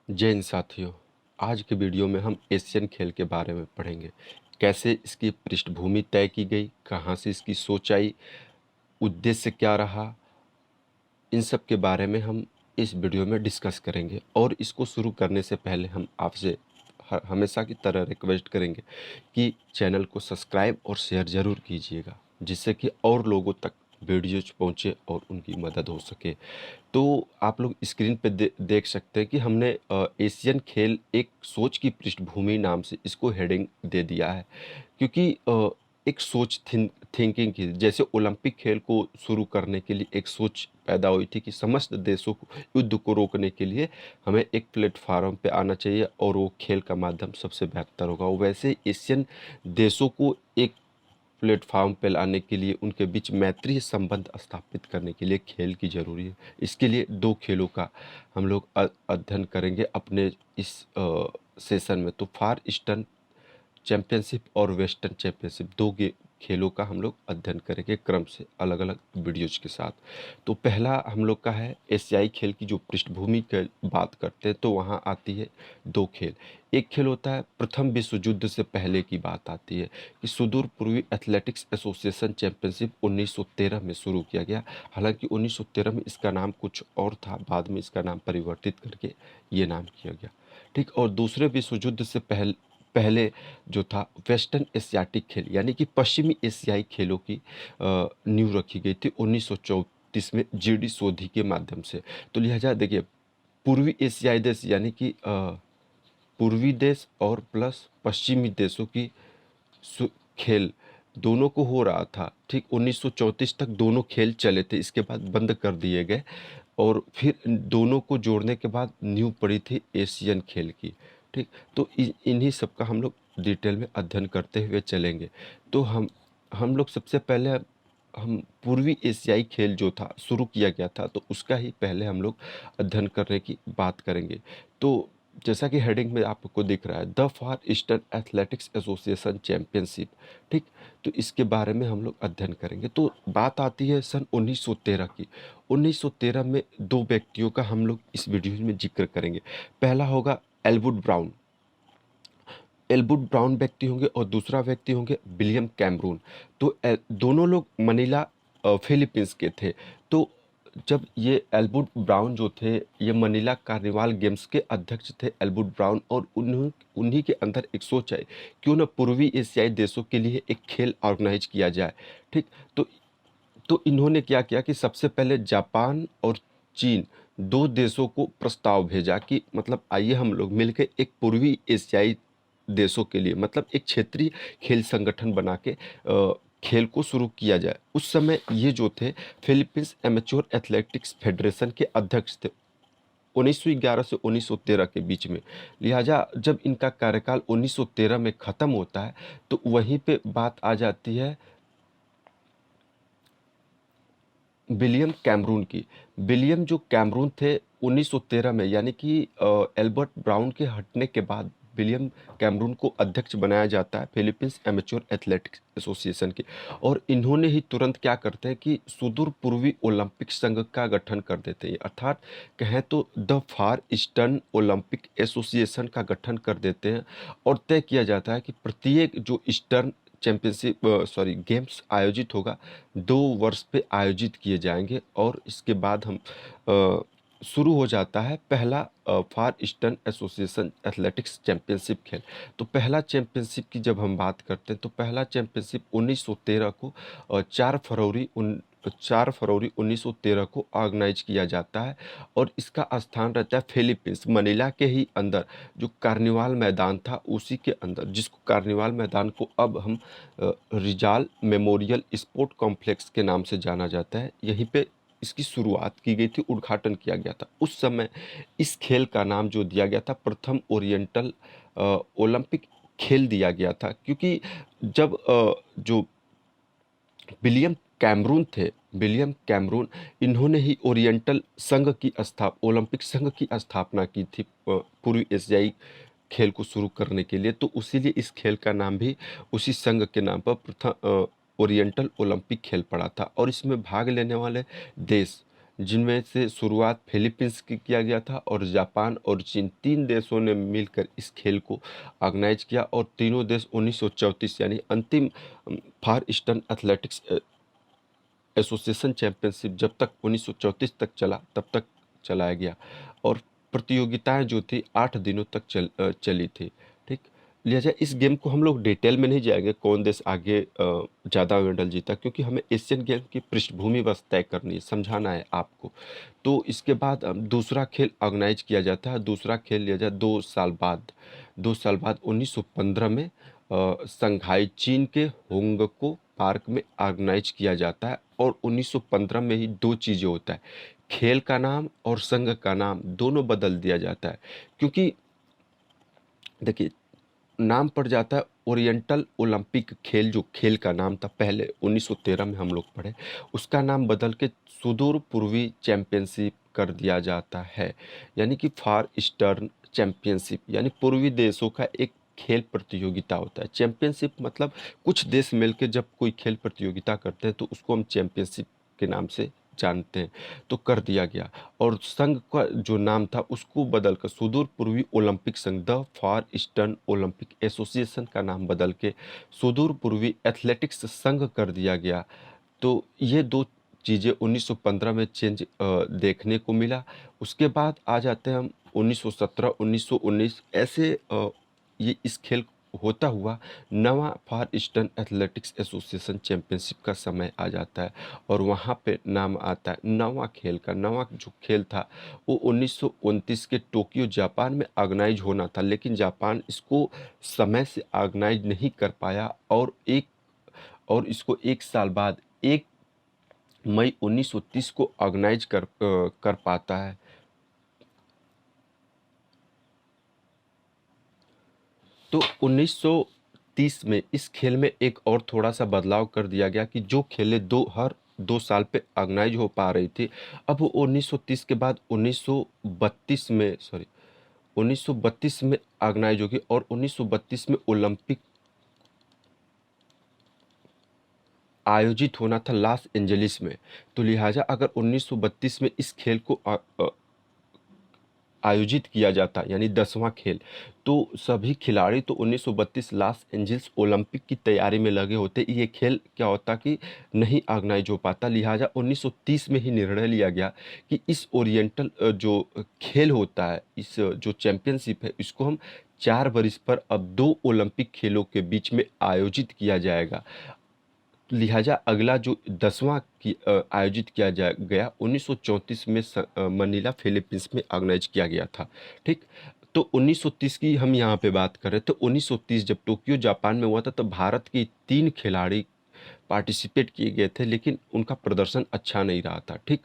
जय हिंद साथियों। आज के वीडियो में हम एशियन खेल के बारे में पढ़ेंगे। कैसे इसकी पृष्ठभूमि तय की गई, कहाँ से इसकी सोच आई, उद्देश्य क्या रहा, इन सब के बारे में हम इस वीडियो में डिस्कस करेंगे। और इसको शुरू करने से पहले हम आपसे हमेशा की तरह रिक्वेस्ट करेंगे कि चैनल को सब्सक्राइब और शेयर ज़रूर कीजिएगा, जिससे कि और लोगों तक वीडियोज पहुँचे और उनकी मदद हो सके। तो आप लोग स्क्रीन पे देख सकते हैं कि हमने एशियन खेल एक सोच की पृष्ठभूमि नाम से इसको हेडिंग दे दिया है, क्योंकि एक सोच थिंकिंग की, जैसे ओलंपिक खेल को शुरू करने के लिए एक सोच पैदा हुई थी कि समस्त देशों को युद्ध को रोकने के लिए हमें एक प्लेटफार्म पे आना चाहिए और वो खेल का माध्यम सबसे बेहतर होगा। वैसे एशियन देशों को एक प्लेटफॉर्म पे लाने के लिए, उनके बीच मैत्रीय संबंध स्थापित करने के लिए खेल की ज़रूरी है। इसके लिए दो खेलों का हम लोग अध्ययन करेंगे अपने इस सेशन में। तो फार ईस्टर्न चैंपियनशिप और वेस्टर्न चैंपियनशिप खेलों का हम लोग अध्ययन करेंगे क्रम से, अलग अलग वीडियोज के साथ। तो पहला हम लोग का है एशियाई खेल की जो पृष्ठभूमि की बात करते हैं, तो वहाँ आती है दो खेल। एक खेल होता है प्रथम विश्व युद्ध से पहले की बात आती है कि सुदूर पूर्वी एथलेटिक्स एसोसिएशन चैंपियनशिप 1913 में शुरू किया गया। हालांकि 1913 में इसका नाम कुछ और था, बाद में इसका नाम परिवर्तित करके ये नाम किया गया। ठीक। और दूसरे विश्व युद्ध से पहले जो था वेस्टर्न एशियाटिक खेल, यानी कि पश्चिमी एशियाई खेलों की नींव रखी गई थी 1934 में जीडी सोधी के माध्यम से। तो लिहाजा देखिए, पूर्वी एशियाई देश यानी कि पूर्वी देश और प्लस पश्चिमी देशों की खेल दोनों को हो रहा था। ठीक, 1934 तक दोनों खेल चले थे, इसके बाद बंद कर दिए गए और फिर दोनों को जोड़ने के बाद नींव पड़ी थी एशियन खेल की। ठीक। तो इन्हीं सब का हम लोग डिटेल में अध्ययन करते हुए चलेंगे। तो हम लोग सबसे पहले हम पूर्वी एशियाई खेल जो था शुरू किया गया था, तो उसका ही पहले हम लोग अध्ययन करने की बात करेंगे। तो जैसा कि हेडिंग में आपको दिख रहा है, the far eastern athletics association championship. ठीक। तो इसके बारे में हम लोग अध्ययन करेंगे। तो बात आती है सन 1913 की। 1913 में दो व्यक्तियों का हम लोग इस वीडियो में जिक्र करेंगे। पहला होगा एल्बर्ट ब्राउन। एल्बर्ट ब्राउन व्यक्ति होंगे और दूसरा व्यक्ति होंगे विलियम कैमरून। तो दोनों लोग मनीला फिलीपींस के थे। तो जब ये एल्बर्ट ब्राउन जो थे, ये मनीला कार्निवाल गेम्स के अध्यक्ष थे एल्बर्ट ब्राउन, और उन्हीं के अंदर एक सोच आई क्यों ना पूर्वी एशियाई देशों के लिए एक खेल ऑर्गेनाइज किया जाए। ठीक। तो इन्होंने क्या किया कि सबसे पहले जापान और चीन दो देशों को प्रस्ताव भेजा कि मतलब आइए हम लोग मिलकर एक पूर्वी एशियाई देशों के लिए, मतलब एक क्षेत्रीय खेल संगठन बना के खेल को शुरू किया जाए। उस समय ये जो थे फिलीपींस एमेच्योर एथलेटिक्स फेडरेशन के अध्यक्ष थे 1911 से 1913 के बीच में। लिहाजा जब इनका कार्यकाल 1913 में ख़त्म होता है, तो वहीं पे बात आ जाती है विलियम कैमरून की। विलियम जो कैमरून थे 1913 में, यानी कि एल्बर्ट ब्राउन के हटने के बाद विलियम कैमरून को अध्यक्ष बनाया जाता है फिलीपींस एमेच्योर एथलेटिक्स एसोसिएशन के। और इन्होंने ही तुरंत क्या करते हैं कि सुदूर पूर्वी ओलंपिक संघ का गठन कर देते हैं, अर्थात कहें तो the far eastern Olympic association का गठन कर देते हैं। और तय किया जाता है कि प्रत्येक जो ईस्टर्न चैंपियनशिप गेम्स आयोजित होगा, 2 वर्ष पे आयोजित किए जाएंगे। और इसके बाद हम शुरू हो जाता है पहला फार ईस्टर्न एसोसिएशन एथलेटिक्स चैंपियनशिप खेल। तो पहला चैंपियनशिप की जब हम बात करते हैं, तो पहला चैंपियनशिप 1913 को 4 फरवरी 1913 को ऑर्गेनाइज किया जाता है। और इसका स्थान रहता है फिलीपींस मनीला के ही अंदर, जो कार्निवाल मैदान था उसी के अंदर, जिसको कार्निवाल मैदान को अब हम रिजाल मेमोरियल स्पोर्ट कॉम्प्लेक्स के नाम से जाना जाता है। यहीं पे इसकी शुरुआत की गई थी, उद्घाटन किया गया था। उस समय इस खेल का नाम जो दिया गया था प्रथम ओरिएंटल ओलंपिक खेल दिया गया था, क्योंकि जब जो विलियम कैमरून थे, विलियम कैमरून, इन्होंने ही ओरिएंटल संघ की ओलंपिक संघ की स्थापना की थी पूर्वी एशियाई खेल को शुरू करने के लिए। तो उसीलिए इस खेल का नाम भी उसी संघ के नाम पर प्रथम ओरिएंटल ओलंपिक खेल पड़ा था। और इसमें भाग लेने वाले देश जिनमें से शुरुआत फिलीपींस की किया गया था और जापान और चीन 3 देशों ने मिलकर इस खेल को ऑर्गेनाइज किया और तीनों देश 1934 यानी अंतिम फार ईस्टर्न एथलेटिक्स एसोसिएशन चैंपियनशिप जब तक 1934 तक चला तब तक चलाया गया और प्रतियोगिताएं जो थी 8 दिनों तक चली थी। ठीक, लिहाजा इस गेम को हम लोग डिटेल में नहीं जाएंगे कौन देश आगे ज़्यादा मेडल जीता, क्योंकि हमें एशियन गेम की पृष्ठभूमि बस तय करनी है, समझाना है आपको। तो इसके बाद दूसरा खेल ऑर्गेनाइज किया जाता है। दूसरा खेल लिया जाए 2 साल बाद। 2 साल बाद 1915 में संघाई चीन के होंगको पार्क में ऑर्गेनाइज किया जाता है और 1915 में ही दो चीज़ें होता है, खेल का नाम और संघ का नाम दोनों बदल दिया जाता है। क्योंकि देखिए, नाम पड़ जाता है ओरिएंटल ओलंपिक खेल, जो खेल का नाम था पहले 1913 में हम लोग पढ़े, उसका नाम बदल के सुदूर पूर्वी चैंपियनशिप कर दिया जाता है। यानी कि फार ईस्टर्न चैंपियनशिप, यानी पूर्वी देशों का एक खेल प्रतियोगिता होता है। चैंपियनशिप मतलब कुछ देश मिलकर जब कोई खेल प्रतियोगिता करते हैं तो उसको हम चैंपियनशिप के नाम से जानते हैं। तो कर दिया गया और संघ का जो नाम था उसको बदलकर सुदूर पूर्वी ओलंपिक संघ, the far eastern Olympic association का नाम बदल के सुदूर पूर्वी एथलेटिक्स संघ कर दिया गया। तो ये दो चीज़ें 1915 में चेंज देखने को मिला। उसके बाद आ जाते हैं हम 1917, 1919 ऐसे ये इस खेल होता हुआ नवा फार ईस्टर्न एथलेटिक्स एसोसिएशन चैंपियनशिप का समय आ जाता है और वहाँ पे नाम आता है नवा खेल का। नवा जो खेल था वो 1929 के टोक्यो जापान में ऑर्गेनाइज होना था, लेकिन जापान इसको समय से ऑर्गेनाइज नहीं कर पाया और इसको 1 साल बाद 1 मई 1930 को ऑर्गेनाइज कर पाता है। तो 1930 में इस खेल में एक और थोड़ा सा बदलाव कर दिया गया कि जो खेलें हर 2 साल पे ऑर्गेनाइज हो पा रही थी, अब वो 1930 के बाद 1932 में ऑर्गेनाइज होगी और 1932 में ओलंपिक आयोजित होना था लॉस एंजलिस में। तो लिहाजा अगर 1932 में इस खेल को आयोजित किया जाता, यानी 10वां खेल, तो सभी खिलाड़ी तो 1932 लॉस एंजल्स ओलंपिक की तैयारी में लगे होते। ये खेल क्या होता कि नहीं ऑर्गेनाइज हो पाता। लिहाजा 1930 में ही निर्णय लिया गया कि इस ओरिएंटल जो खेल होता है, इस जो चैंपियनशिप है, इसको हम 4 वरिस पर अब 2 ओलंपिक खेलों के बीच में आयोजित किया जाएगा। लिहाजा अगला जो 10वां की आयोजित किया गया 1934 में मनीला फिलीपींस में ऑर्गेनाइज किया गया था। ठीक, तो 1930 की हम यहाँ पे बात करें तो 1930 जब टोक्यो जापान में हुआ था तो भारत के 3 खिलाड़ी पार्टिसिपेट किए गए थे, लेकिन उनका प्रदर्शन अच्छा नहीं रहा था। ठीक,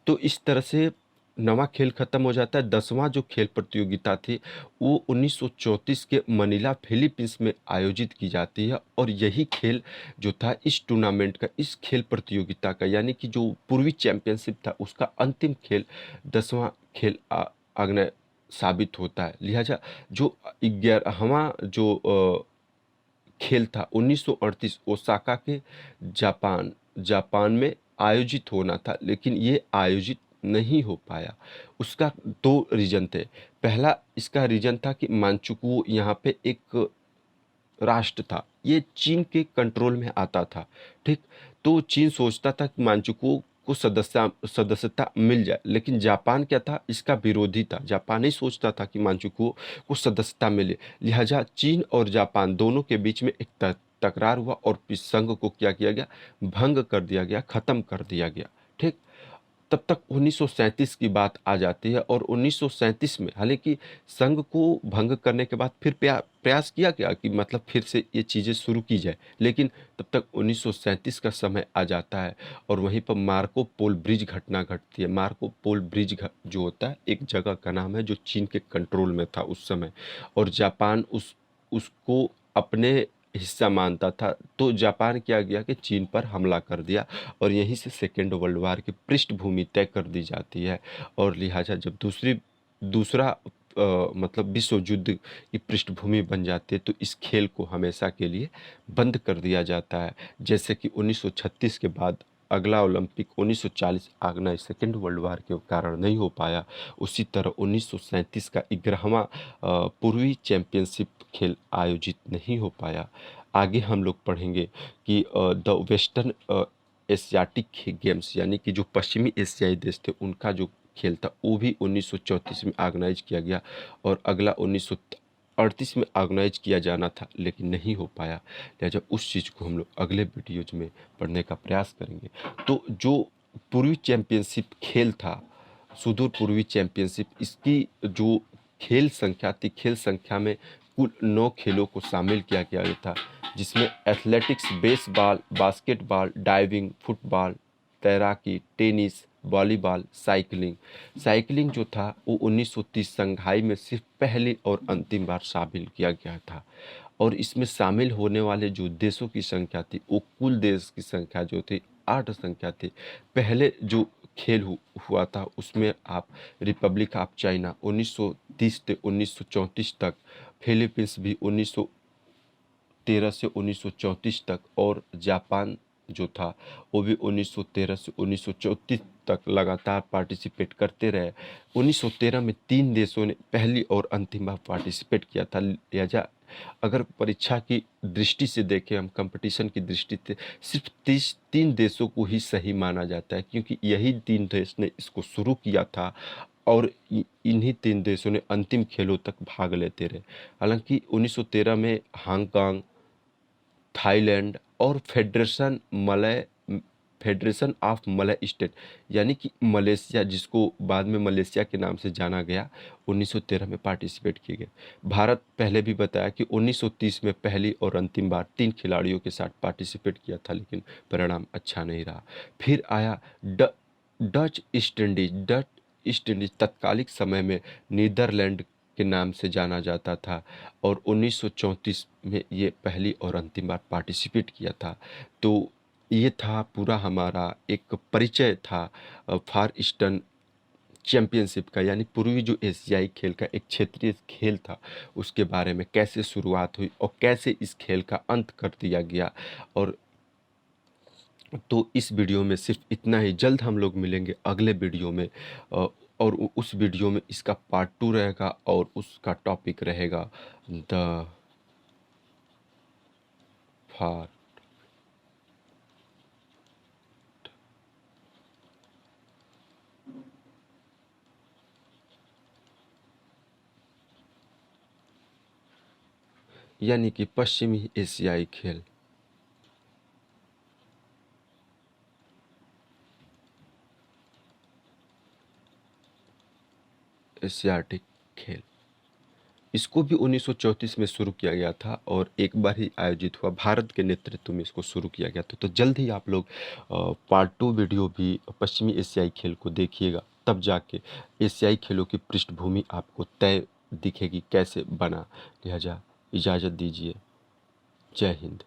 तो इस तरह से नवा खेल खत्म हो जाता है। 10वां जो खेल प्रतियोगिता थी वो 1934 के मनीला फिलीपींस में आयोजित की जाती है और यही खेल जो था इस टूर्नामेंट का, इस खेल प्रतियोगिता का, यानी कि जो पूर्वी चैंपियनशिप था उसका अंतिम खेल 10वां खेल आग्नेय साबित होता है। लिहाजा जो 11वां जो खेल था 1938 ओसाका के जापान में आयोजित होना था, लेकिन ये आयोजित नहीं हो पाया। उसका 2 रीज़न थे। पहला इसका रीज़न था कि मानचुकुओ यहाँ पे एक राष्ट्र था, ये चीन के कंट्रोल में आता था। ठीक, तो चीन सोचता था कि मानचुकुओ को सदस्यता मिल जाए, लेकिन जापान क्या था, इसका विरोधी था। जापान नहीं सोचता था कि मानचुकुओ को सदस्यता मिले। लिहाजा चीन और जापान दोनों के बीच में एक तकरार हुआ और इस संघ को क्या किया गया, भंग कर दिया गया, खत्म कर दिया गया। ठीक, तब तक 1937 की बात आ जाती है और 1937 में हालांकि संघ को भंग करने के बाद फिर प्रयास किया गया कि मतलब फिर से ये चीज़ें शुरू की जाए, लेकिन तब तक 1937 का समय आ जाता है और वहीं पर मार्को पोल ब्रिज घटना घटती है। मार्को पोल ब्रिज जो होता है एक जगह का नाम है जो चीन के कंट्रोल में था उस समय, और जापान उसको अपने हिस्सा मानता था। तो जापान क्या किया कि चीन पर हमला कर दिया और यहीं से सेकेंड वर्ल्ड वार की पृष्ठभूमि तय कर दी जाती है। और लिहाजा जब दूसरा मतलब विश्व युद्ध की पृष्ठभूमि बन जाती है तो इस खेल को हमेशा के लिए बंद कर दिया जाता है। जैसे कि 1936 के बाद अगला ओलंपिक 1940 आगना सेकेंड वर्ल्ड वार के कारण नहीं हो पाया, उसी तरह 1937 का 11वां पूर्वी चैंपियनशिप खेल आयोजित नहीं हो पाया। आगे हम लोग पढ़ेंगे कि द वेस्टर्न एशियाटिक गेम्स यानी कि जो पश्चिमी एशियाई देश थे उनका जो खेल था वो भी 1934 में ऑर्गेनाइज किया गया और अगला 1938 में ऑर्गेनाइज किया जाना था लेकिन नहीं हो पाया। लिहाजा उस चीज़ को हम लोग अगले वीडियोज में पढ़ने का प्रयास करेंगे। तो जो पूर्वी चैंपियनशिप खेल था, सुदूर पूर्वी चैंपियनशिप, इसकी जो खेल संख्या थी, खेल संख्या में कुल 9 खेलों को शामिल किया गया था, जिसमें athletics, baseball, basketball, diving, football, तैराकी, टेनिस, वॉलीबॉल, साइकिलिंग। साइकिलिंग जो था वो 1930 संघाई में सिर्फ पहली और अंतिम बार शामिल किया गया था और इसमें शामिल होने वाले जो देशों की संख्या थी वो कुल देश की संख्या जो थी 8 संख्या थी। पहले जो खेल हुआ था उसमें आप रिपब्लिक ऑफ चाइना 1930 से 1934 तक, फिलीपींस भी 1913 से 1934 तक और जापान जो था वो भी 1913 से 1934 तक लगातार पार्टिसिपेट करते रहे। 1913 में 3 देशों ने पहली और अंतिम बार पार्टिसिपेट किया था। लिहाजा अगर परीक्षा की दृष्टि से देखें, हम कंपटीशन की दृष्टि से सिर्फ 3 देशों को ही सही माना जाता है क्योंकि यही 3 देश ने इसको शुरू किया था और इन्हीं 3 देशों ने अंतिम खेलों तक भाग लेते रहे। हालांकि 1913 में हांगकांग, थाईलैंड और फेडरेशन ऑफ मलय स्टेट यानी कि मलेशिया, जिसको बाद में मलेशिया के नाम से जाना गया, 1913 में पार्टिसिपेट किए गए। भारत पहले भी बताया कि 1930 में पहली और अंतिम बार 3 खिलाड़ियों के साथ पार्टिसिपेट किया था लेकिन परिणाम अच्छा नहीं रहा। फिर आया डच ईस्ट इंडीज तत्कालिक समय में नीदरलैंड के नाम से जाना जाता था और 1934 में ये पहली और अंतिम बार पार्टिसिपेट किया था। तो ये था पूरा हमारा एक परिचय था फार ईस्टर्न चैंपियनशिप का, यानी पूर्वी जो एशियाई खेल का एक क्षेत्रीय खेल था उसके बारे में, कैसे शुरुआत हुई और कैसे इस खेल का अंत कर दिया गया। और तो इस वीडियो में सिर्फ इतना ही। जल्द हम लोग मिलेंगे अगले वीडियो में और उस वीडियो में इसका पार्ट 2 रहेगा और उसका टॉपिक रहेगा द फार यानी कि पश्चिमी एशियाई खेल। एशियाटिक खेल इसको भी 1934 में शुरू किया गया था और एक बार ही आयोजित हुआ। भारत के नेतृत्व में इसको शुरू किया गया था। तो जल्द ही आप लोग पार्ट 2 वीडियो भी पश्चिमी एशियाई खेल को देखिएगा, तब जाके एशियाई खेलों की पृष्ठभूमि आपको तय दिखेगी कैसे बना। लिहाजा इजाज़त दीजिए। जय हिंद।